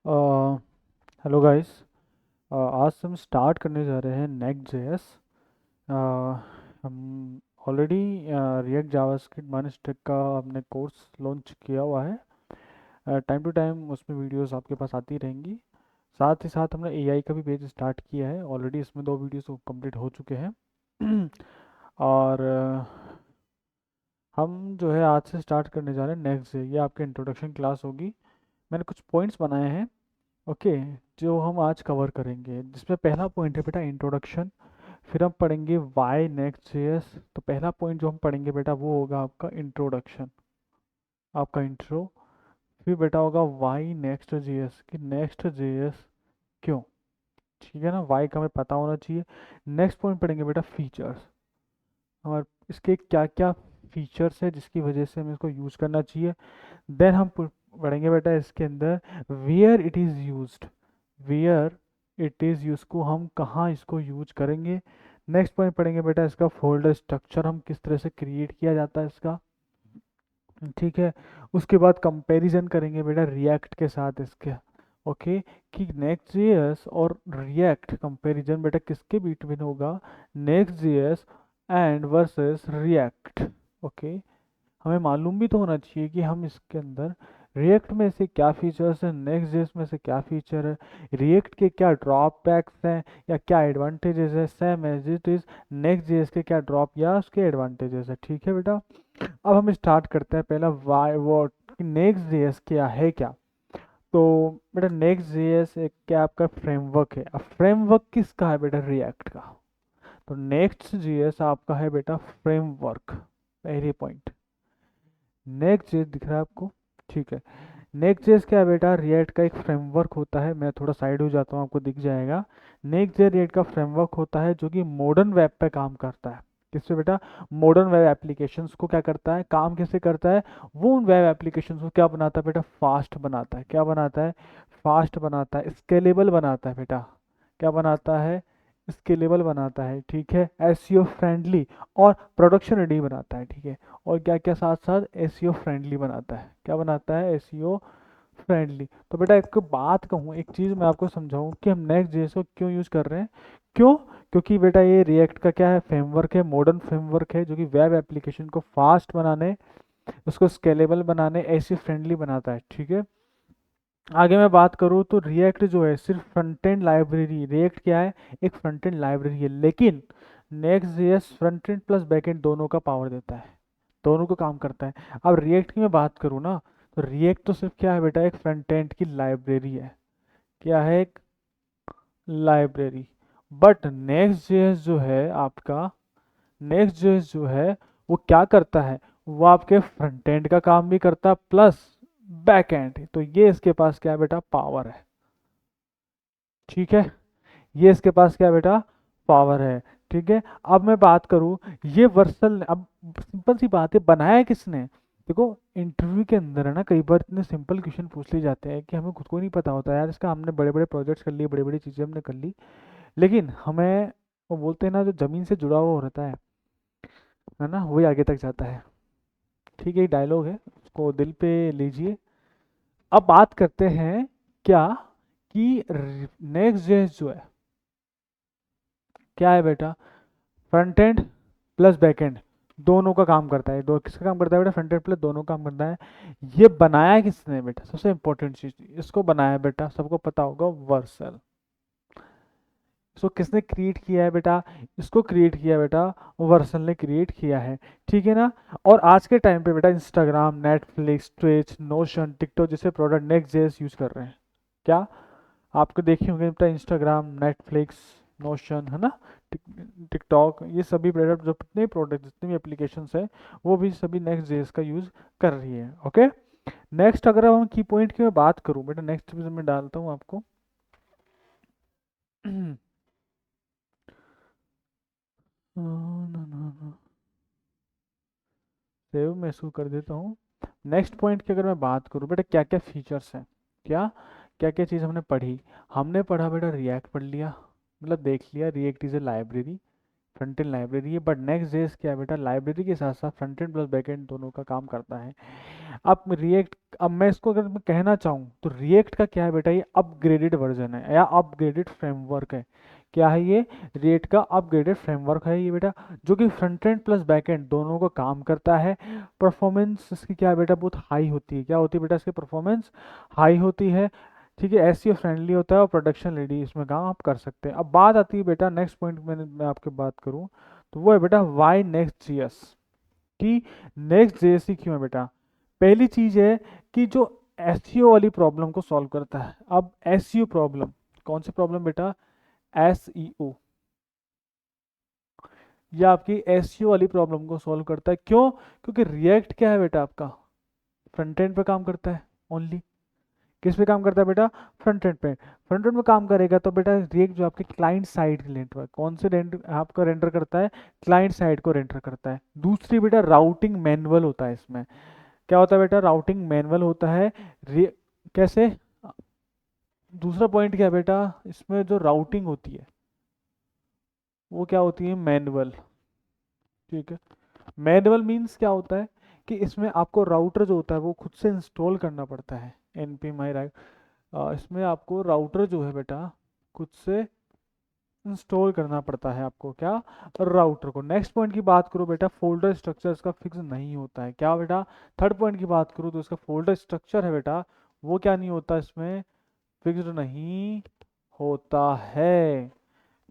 Hello guys. आज से हम स्टार्ट करने जा रहे हैं नेक्स्ट जेएस। हम already react JavaScript minus stack का हमने कोर्स लॉन्च किया हुआ है। टाइम टू टाइम उसमें वीडियोस आपके पास आती रहेंगी। साथ ही साथ हमने एआई का भी पेज स्टार्ट किया है, ऑलरेडी इसमें 2 वीडियोस कंप्लीट हो चुके हैं। और हम जो है आज से स्टार्ट करने जा रहे हैं नेक्स्ट डे। ये आपकी इंट्रोडक्शन क्लास होगी। मैंने कुछ पॉइंट्स बनाए हैं, ओके, जो हम आज कवर करेंगे, जिसमें पहला पॉइंट है बेटा इंट्रोडक्शन। फिर हम पढ़ेंगे वाई नेक्स्ट जेएस। तो पहला पॉइंट जो हम पढ़ेंगे बेटा वो होगा आपका इंट्रोडक्शन, आपका इंट्रो। फिर बेटा होगा वाई नेक्स्ट जेएस, कि नेक्स्ट जेएस क्यों। ठीक है ना, वाई का हमें पता होना चाहिए। नेक्स्ट पॉइंट पढ़ेंगे बेटा फीचर्स, और इसके क्या क्या फीचर्स है जिसकी वजह से हमें इसको यूज़ करना चाहिए। देन हम पढ़ेंगे बेटा इसके अंदर where it is used, where it is use को हम कहाँ इसको यूज करेंगे। नेक्स्ट पॉइंट पढ़ेंगे बेटा इसका फोल्डर स्ट्रक्चर, हम किस तरह से क्रिएट किया जाता है इसका। ठीक है। उसके बाद कंपैरिजन करेंगे बेटा रिएक्ट के साथ इसके, ओके, कि नेक्स्ट जेएस और रिएक्ट कंपैरिजन बेटा किसके बीच में होगा, next JS and versus react. Okay, हमें मालूम भी तो होना चाहिए कि हम इसके अंदर रिएक्ट में से क्या फीचर्स हैं, नेक्स्ट जेएस में से क्या फीचर है, रिएक्ट के क्या ड्रॉबैक्स हैं या क्या एडवांटेजेस है, same as it is next JS के क्या ड्रॉप या उसके एडवांटेजेस है। ठीक है बेटा, अब हम स्टार्ट करते हैं पहला वाई वॉट, नेक्स्ट जेएस क्या है क्या। तो बेटा नेक्स्ट जेएस एक क्या आपका फ्रेमवर्क है। अब फ्रेमवर्क किसका है बेटा, रिएक्ट का। तो नेक्स्ट जेएस आपका है बेटा फ्रेमवर्क, पहले पॉइंट। नेक्स्ट जेएस दिख रहा है आपको, ठीक है। नेक्स्ट जेएस क्या है बेटा, रिएक्ट का एक फ्रेमवर्क होता है। मैं थोड़ा साइड हो जाता हूँ, आपको दिख जाएगा। नेक्स्ट जेएस रिएक्ट का फ्रेमवर्क होता है जो कि मॉडर्न वेब पे काम करता है। किससे बेटा, मॉडर्न वेब एप्लीकेशंस को क्या करता है, काम कैसे करता है, वो उन वेब एप्लीकेशंस को क्या बनाता है बेटा, फास्ट बनाता है। क्या बनाता है, फास्ट बनाता है, स्केलेबल बनाता है बेटा। क्या बनाता है, स्केलेबल बनाता है। ठीक है, एसईओ फ्रेंडली और प्रोडक्शन रेडी बनाता है। ठीक है, और क्या क्या साथ साथ एसईओ फ्रेंडली बनाता है। क्या बनाता है, एसईओ फ्रेंडली। तो बेटा एक बात कहूँ, एक चीज़ मैं आपको समझाऊँ कि हम नेक्स्ट जेएस को क्यों यूज़ कर रहे हैं। क्यों, क्योंकि बेटा ये रिएक्ट का क्या है, फ्रेमवर्क है, मॉडर्न फ्रेमवर्क है, जो कि वेब एप्लीकेशन को फास्ट बनाने, उसको स्केलेबल बनाने, एसी फ्रेंडली बनाता है। ठीक है, आगे मैं बात करूँ तो रिएक्ट जो है सिर्फ फ्रंट एंड लाइब्रेरी, रिएक्ट क्या है, एक फ्रंट एंड लाइब्रेरी है। लेकिन next JS front end plus back and दोनों का पावर देता है, दोनों को काम करता है। अब रिएक्ट की मैं बात करूँ ना, तो रिएक्ट तो सिर्फ क्या है बेटा, एक फ्रंट एंड की लाइब्रेरी है। क्या है, एक लाइब्रेरी। बट नेक्स्ट जेएस जो है आपका, नेक्स्ट जेएस जो है वो क्या करता है, वो आपके फ्रंट एंड का काम भी करता है प्लस बैक एंड। तो ये इसके पास क्या है बेटा, पावर है। ठीक है, ये इसके पास क्या है बेटा, पावर है। ठीक है, अब मैं बात करूं, ये वर्सल, अब सिंपल सी बात है, बनाया किसने। देखो इंटरव्यू के अंदर है ना, कई बार इतने सिंपल क्वेश्चन पूछ लिए जाते हैं कि हमें खुद को नहीं पता होता यार इसका। हमने बड़े बड़े प्रोजेक्ट्स कर लिए, बड़ी बड़ी चीज़ें हमने कर ली, लेकिन हमें वो बोलते हैं ना, जो ज़मीन से जुड़ा हुआ रहता है ना, वही आगे तक जाता है। ठीक है, डायलॉग है, उसको दिल पे लीजिए। अब बात करते हैं क्या, कि नेक्स्ट जेएस जो है क्या है बेटा, front end plus back and दोनों का काम करता है। दो किसका काम करता है बेटा, फ्रंट एंड प्लस दोनों काम करता है। ये बनाया किसने बेटा, सबसे इंपॉर्टेंट चीज, इसको बनाया बेटा, सबको पता होगा, वर्सल। इसको किसने क्रिएट किया है बेटा, इसको क्रिएट किया बेटा, वर्सल ने क्रिएट किया है। ठीक है ना। और आज के टाइम पे बेटा Instagram, Netflix, Twitch, notion, TikTok जैसे प्रोडक्ट नेक्स्ट जेएस यूज कर रहे हैं। क्या, आपको देखे होंगे बेटा, इंस्टाग्राम, नेटफ्लिक्स, नोशन, है ना, टिकटॉक, ये सभी प्रोडक्ट, जो जितने प्रोडक्ट, जितने भी एप्लीकेशंस है, वो भी सभी नेक्स्ट जेएस का यूज़ कर रही है। ओके, नेक्स्ट अगर हम की पॉइंट की मैं बात करूँ बेटा, नेक्स्ट मैं डालता हूँ आपको। सेव मैं इसको कर देता हूँ। नेक्स्ट पॉइंट की अगर मैं बात करूँ बेटा, क्या क्या फीचर्स हैं, क्या क्या क्या चीज़ हमने पढ़ी। हमने पढ़ा बेटा, रिएक्ट पढ़ लिया, मतलब देख लिया, react is a library, front end library है। बट नेक्स्ट जेएस क्या है बेटा, लाइब्रेरी के साथ साथ front end plus back and दोनों का काम करता है। अब रिएक्ट, अब मैं इसको अगर मैं कहना चाहूँ तो रिएक्ट का क्या है बेटा, ये अपग्रेडेड वर्जन है या अपग्रेडेड फ्रेमवर्क है। क्या है ये? रिएक्ट का अपग्रेडेड फ्रेमवर्क है ये बेटा, जो कि front end plus back and दोनों को काम करता है। परफॉर्मेंस इसकी क्या है बेटा, बहुत हाई होती है। क्या होती है बेटा इसकी परफॉर्मेंस? हाई होती है। ठीक है, एसईओ फ्रेंडली होता है और प्रोडक्शन रेडी इसमें काम आप कर सकते हैं। अब बात आती है बेटा नेक्स्ट पॉइंट, मैं आपके बात करूँ तो वो है बेटा वाई नेक्स्ट जीएस। कि नेक्स्ट जेएससी क्यों है बेटा? पहली चीज है कि जो एसईओ वाली प्रॉब्लम को सॉल्व करता है। अब एसईओ प्रॉब्लम, कौन सी प्रॉब्लम बेटा? एसईओ, या आपकी एसईओ वाली प्रॉब्लम को सॉल्व करता है। क्यों? क्योंकि रिएक्ट क्या है बेटा आपका, फ्रंट एंड पे काम करता है ओनली। किस पे काम करता है बेटा? फ्रंट एंड पे। फ्रंट एंड पे काम करेगा तो बेटा रिएक्ट जो आपके क्लाइंट साइड रेंडर, कौन से रेंडर आपका रेंडर करता है? क्लाइंट साइड को रेंडर करता है। दूसरी बेटा राउटिंग मैनुअल होता है इसमें। क्या होता है बेटा? राउटिंग मैनुअल होता है। कैसे? दूसरा पॉइंट क्या है बेटा, इसमें जो राउटिंग होती है वो क्या होती है? मैनुअल। ठीक है, मैनुअल मीन्स क्या होता है कि इसमें आपको राउटर जो होता है वो खुद से इंस्टॉल करना पड़ता है। एनपी माई राइट, इसमें आपको राउटर जो है बेटा खुद से इंस्टॉल करना पड़ता है आपको। क्या? राउटर को। नेक्स्ट पॉइंट की बात करो बेटा, फोल्डर स्ट्रक्चर इसका फिक्स नहीं होता है। क्या बेटा? थर्ड पॉइंट की बात करूँ तो इसका फोल्डर स्ट्रक्चर है बेटा, वो क्या नहीं होता इसमें? फिक्स्ड नहीं होता है।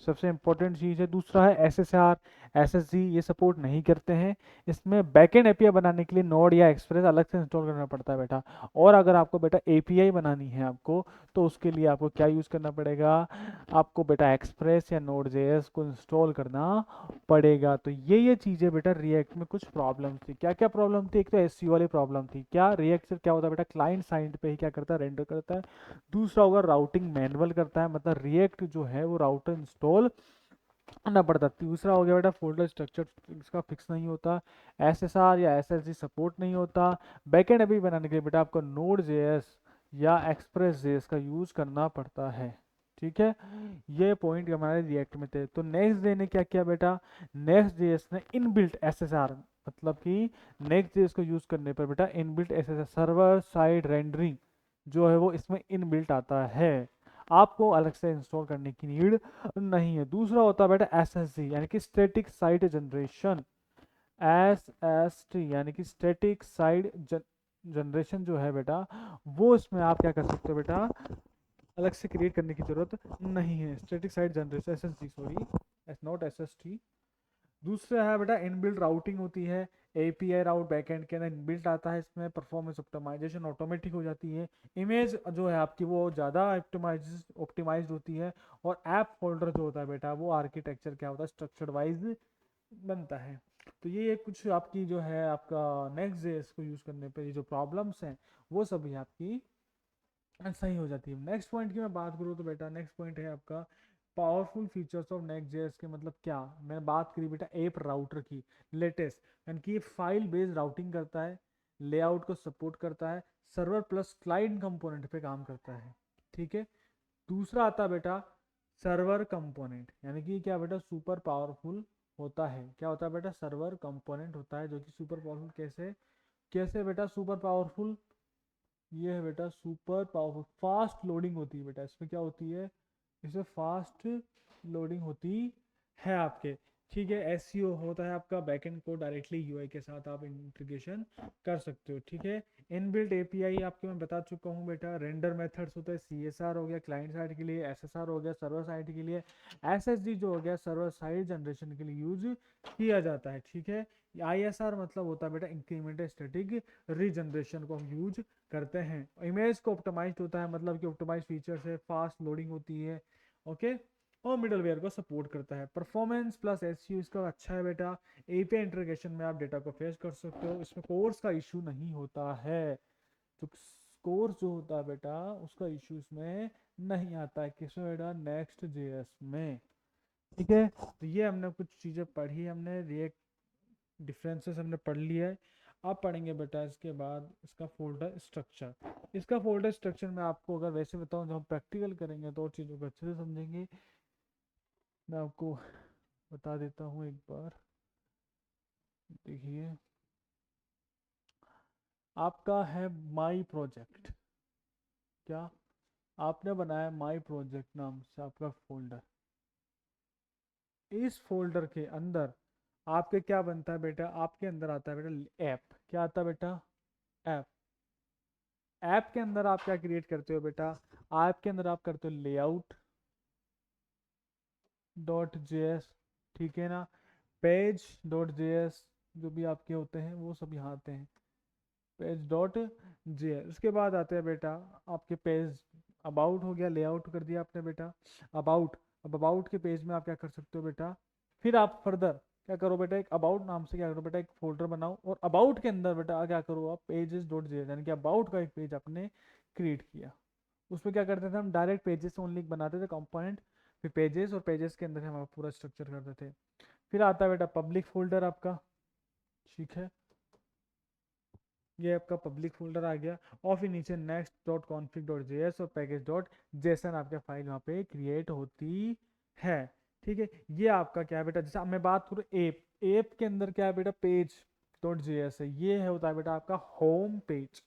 सबसे इंपॉर्टेंट चीज़ है। दूसरा है एसएसआर, एसएसजी, ये सपोर्ट नहीं करते हैं। इसमें बैकएंड एपीआई बनाने के लिए नोड या एक्सप्रेस अलग से इंस्टॉल करना पड़ता है बेटा। और अगर आपको बेटा एपीआई बनानी है आपको, तो उसके लिए आपको क्या यूज़ करना पड़ेगा? आपको बेटा एक्सप्रेस या नोड जेएस को इंस्टॉल करना पड़ेगा। तो ये चीज़ें बेटा रिएक्ट में कुछ प्रॉब्लम थी। क्या क्या प्रॉब्लम थी? एक तो एससीओ वाली प्रॉब्लम थी। क्या रिएक्ट से क्या होता है बेटा, क्लाइंट साइड पे ही क्या करता है? रेंडर करता है। दूसरा होगा राउटिंग मैनुअल करता है, मतलब रिएक्ट जो है वो राउटर इंस्टॉल करना पड़ता है। तीसरा हो गया बेटा फोल्डर स्ट्रक्चर इसका फिक्स नहीं होता। एसएसआर या एसएसजी सपोर्ट नहीं होता। बैकएंड अभी बनाने के लिए बेटा आपको नोड जेएस या एक्सप्रेस जेएस का यूज करना पड़ता है। ठीक है, ये पॉइंट हमारे रिएक्ट में थे। तो नेक्स्ट डे ने क्या किया बेटा, नेक्स्ट जेएस ने इनबिल्ट एसएसआर, मतलब कि नेक्स्ट जेएस को यूज करने पर बेटा inbuilt SSR server side rendering जो है वो इसमें इनबिल्ट आता है। आपको अलग से इंस्टॉल करने की नीड नहीं है। दूसरा होता है बेटा एसएसजी यानी कि स्टैटिक साइट जनरेशन। एसएसटी यानी कि स्टैटिक साइट जनरेशन जो है बेटा, वो इसमें आप क्या कर सकते हो बेटा, अलग से क्रिएट करने की जरूरत नहीं है। Static site generation, SSG sorry, not SST. दूसरा है बेटा इनबिल्ट राउटिंग होती है। एपीआई राउट बैकएंड के अंदर इनबिल्ट आता है। इसमें परफॉर्मेंस ऑप्टिमाइजेशन ऑटोमेटिक हो जाती है। इमेज जो है आपकी वो ज़्यादा ऑप्टिमाइज्ड होती है। और ऐप फोल्डर जो होता है बेटा वो आर्किटेक्चर क्या होता है, स्ट्रक्चर्ड वाइज बनता है। तो ये कुछ आपकी जो है आपका नेक्स्ट जेएस को यूज़ करने पे ये जो प्रॉब्लम्स हैं वो सभी आपकी सही हो जाती है। नेक्स्ट पॉइंट की मैं बात करूँ तो बेटा नेक्स्ट पॉइंट है आपका powerful features of next JS के। मतलब क्या, मैंने बात करी बेटा ऐप राउटर की लेटेस्ट, यानी कि फाइल बेस्ड राउटिंग करता है, लेआउट को सपोर्ट करता है, सर्वर प्लस क्लाइंट कंपोनेंट पे काम करता है। ठीक है, दूसरा आता है बेटा सर्वर कंपोनेंट, यानी कि क्या बेटा सुपर पावरफुल होता है। क्या होता है बेटा? सर्वर कंपोनेंट होता है जो कि सुपर पावरफुल। कैसे? कैसे बेटा सुपर पावरफुल? ये है बेटा सुपर पावरफुल, फास्ट लोडिंग होती है बेटा इसमें। क्या होती है? इसमें फास्ट लोडिंग होती है आपके। ठीक है, एसईओ होता है आपका बैकएंड को डायरेक्टली यूआई के साथ आप इंटीग्रेशन कर सकते हो। ठीक है, इनबिल्ट एपीआई आपको मैं बता चुका हूँ बेटा। रेंडर मेथड्स होता है, सीएसआर हो गया क्लाइंट साइड के लिए, एसएसआर हो गया सर्वर साइड के लिए, एसएसडी जो हो गया सर्वर साइड जनरेशन के लिए यूज किया जाता है। ठीक है, आईएसआर मतलब होता है बेटा इंक्रीमेंटल स्टैटिक रीजनरेशन को हम यूज करते हैं। इमेज को ऑप्टिमाइज्ड होता है, मतलब कि ऑप्टिमाइज फीचर से फास्ट लोडिंग होती है। ओके, और मिडलवेयर को सपोर्ट करता है। परफॉर्मेंस प्लस एसयू इसका अच्छा है बेटा। एपीआई इंटीग्रेशन में आप डेटा को फेच कर सकते हो। इसमें कोर्स का इशू नहीं होता है। तो कोर्स जो होता है बेटा उसका इशू इसमें नहीं आता है। किसमें बेटा? नेक्स्ट जेएस में। ठीक है, तो ये हमने कुछ चीज़ें पढ़ी, हमने रिएक्ट डिफरेंसेस हमने पढ़ लिया है। अब पढ़ेंगे बेटा इसके बाद इसका फोल्डर स्ट्रक्चर। इसका फोल्डर स्ट्रक्चर में आपको अगर वैसे बताऊं, जब हम प्रैक्टिकल करेंगे तो और चीज़ों को अच्छे से समझेंगे। मैं आपको बता देता हूँ एक बार, देखिए आपका है माई प्रोजेक्ट। क्या आपने बनाया माई प्रोजेक्ट नाम से आपका फोल्डर। इस फोल्डर के अंदर आपके क्या बनता है बेटा, आपके अंदर आता है बेटा ऐप। क्या आता है बेटा, ऐप। ऐप के अंदर आप क्या क्रिएट करते हो बेटा, ऐप के अंदर आप करते हो लेआउट डॉट जेएस, ठीक है ना, पेज डॉट जेएस, जो भी आपके होते हैं वो सब यहाँ आते हैं, पेज डॉट जेएस। उसके बाद आते हैं बेटा आपके पेज, अबाउट हो गया, लेआउट कर दिया आपने बेटा, अबाउट। अब अबाउट के पेज में आप क्या कर सकते हो बेटा, फिर आप फर्दर क्या करो बेटा, एक अबाउट नाम से क्या करो बेटा, एक फोल्डर बनाओ, और अबाउट के अंदर बेटा क्या करो आप, पेजेस डॉट जेएस, यानी कि अबाउट का एक पेज आपने क्रिएट किया। उसमें क्या करते थे हम, डायरेक्ट पेजेस ओनली बनाते थे कंपोनेंट, फिर पेजेस, और पेजेस के अंदर हम पूरा स्ट्रक्चर करते थे। फिर आता है बेटा पब्लिक फोल्डर आपका, ठीक है, ये आपका पब्लिक फोल्डर आ गया। और फिर नीचे next dot config dot JS और पैकेज डॉट जेसन आपका फाइल वहाँ पे क्रिएट होती है, ठीक है। ये आपका क्या है बेटा, जैसे मैं बात करूँ ऐप, ऐप के अंदर क्या है बेटा, पेज डॉट जेएस है, ये है होता है बेटा आपका होम पेज।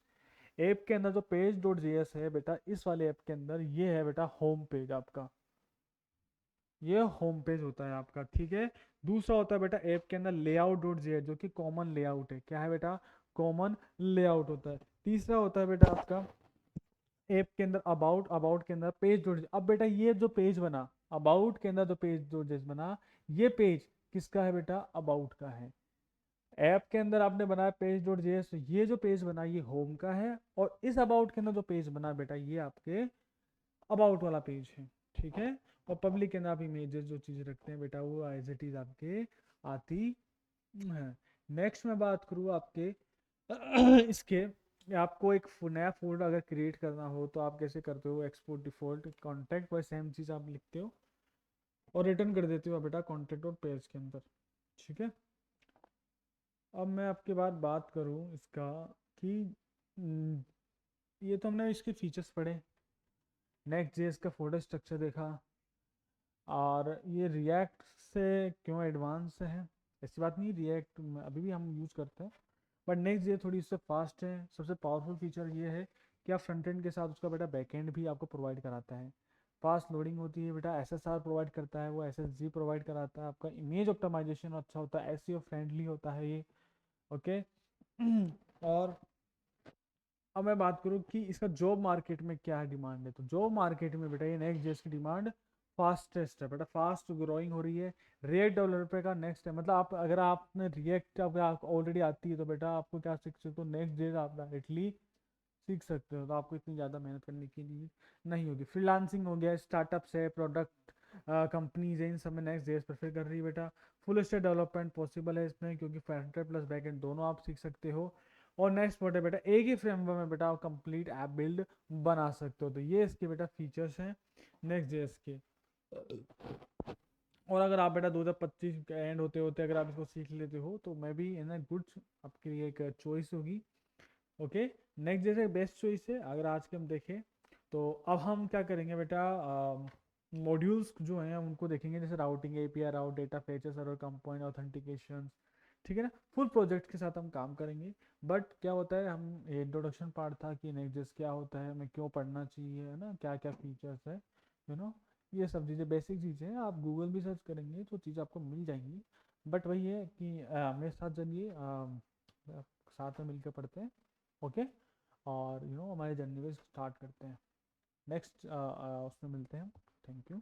ऐप के अंदर जो पेज डॉट जेएस है बेटा, इस वाले ऐप के अंदर ये है बेटा होम पेज आपका, ये होम पेज होता है आपका, ठीक है। दूसरा होता है बेटा ऐप के अंदर लेआउट डॉट जेएस, जो कि कॉमन लेआउट है। क्या है बेटा, कॉमन लेआउट होता है। तीसरा होता है बेटा आपका ऐप के अंदर अबाउट, अबाउट के अंदर पेज डॉट। अब बेटा ये जो पेज बना अबाउट के अंदर, जो पेज डॉट जेएस बना, ये पेज किसका है बेटा, अबाउट का है। ऐप के अंदर आपने बनाया पेज डॉट जेएस, ये जो पेज बना ये होम का है, और इस अबाउट के अंदर जो पेज बना बेटा, ये आपके अबाउट वाला पेज है, ठीक है। और पब्लिक के अंदर आप इमेजेस जो चीज़ रखते हैं बेटा, वो एज इट इज़ आपके आती है। नेक्स्ट मैं बात करूँ आपके इसके, आपको एक नया फोल्डर अगर क्रिएट करना हो तो आप कैसे करते हो, एक्सपोर्ट डिफॉल्ट कॉन्टैक्ट, वही सेम चीज़ आप लिखते हो और रिटर्न कर देते हो बेटा कॉन्टैक्ट और पेज के अंदर, ठीक है। अब मैं आपके बाद बात करूँ इसका कि ये तो हमने इसके फीचर्स पढ़े, नेक्स्ट जेएस का फोल्डर स्ट्रक्चर देखा, और ये रिएक्ट से क्यों एडवांस है, ऐसी बात नहीं, रिएक्ट अभी भी हम यूज़ करते हैं, बट नेक्स्ट ये थोड़ी इससे फास्ट है। सबसे पावरफुल फीचर ये है कि आप फ्रंट एंड के साथ उसका बेटा बैक एंड भी आपको प्रोवाइड कराता है, फास्ट लोडिंग होती है बेटा, एसएसआर प्रोवाइड करता है, वो एसएसजी प्रोवाइड कराता है, आपका इमेज ऑप्टिमाइजेशन अच्छा होता है, एसईओ फ्रेंडली होता है ये, ओके। और अब मैं बात करूँ कि इसका जॉब मार्केट में क्या डिमांड है, तो जॉब मार्केट में बेटा ये नेक्स्ट जेएस की डिमांड फास्टेस्ट है बेटा, फास्ट ग्रोइंग हो रही है। रिएक्ट डेवलपर का नेक्स्ट है, मतलब आप अगर आपने रिएक्ट अगर आपको ऑलरेडी आती है तो बेटा आपको क्या सीख सकते हो, नेक्स्ट जेएस आप डायरेक्टली सीख सकते हो, तो आपको इतनी ज़्यादा मेहनत करने की नहीं नहीं होगी। फ्रीलांसिंग हो गया, स्टार्टअप्स है, प्रोडक्ट कंपनीज है, इन सब में नेक्स्ट जेएस प्रेफर कर रही है बेटा। फुल स्टैक डेवलपमेंट पॉसिबल है इसमें, क्योंकि front end plus back and दोनों आप सीख सकते हो। और नेक्स्ट वर्ड है बेटा, एक ही फ्रेमवर्क में बेटा आप कंप्लीट ऐप बिल्ड बना सकते हो, तो ये इसके बेटा फीचर्स हैं नेक्स्ट जेएस के। और अगर आप बेटा 2025 के एंड होते होते अगर आप इसको सीख लेते हो तो मैं भी इन गुड आपके लिए एक चॉइस होगी, ओके। नेक्स्ट जैसे बेस्ट चॉइस है। अगर आज के हम देखें तो अब हम क्या करेंगे बेटा, मॉड्यूल्स जो हैं उनको देखेंगे, जैसे routing, API route, data fetcher, server component, authentication, ठीक है ना, फुल प्रोजेक्ट के साथ हम काम करेंगे। बट क्या होता है, हम इंट्रोडक्शन पार्ट था कि नेक्स्ट क्या होता है, हमें क्यों पढ़ना चाहिए, है ना, क्या क्या फीचर्स है, यू नो, ये सब चीज़ें बेसिक चीज़ें हैं, आप गूगल भी सर्च करेंगे तो चीज़ आपको मिल जाएंगी। बट वही है कि मेरे साथ चलिए साथ में मिलकर पढ़ते हैं, ओके। और हमारे जर्नी में स्टार्ट करते हैं, नेक्स्ट उसमें मिलते हैं, थैंक यू।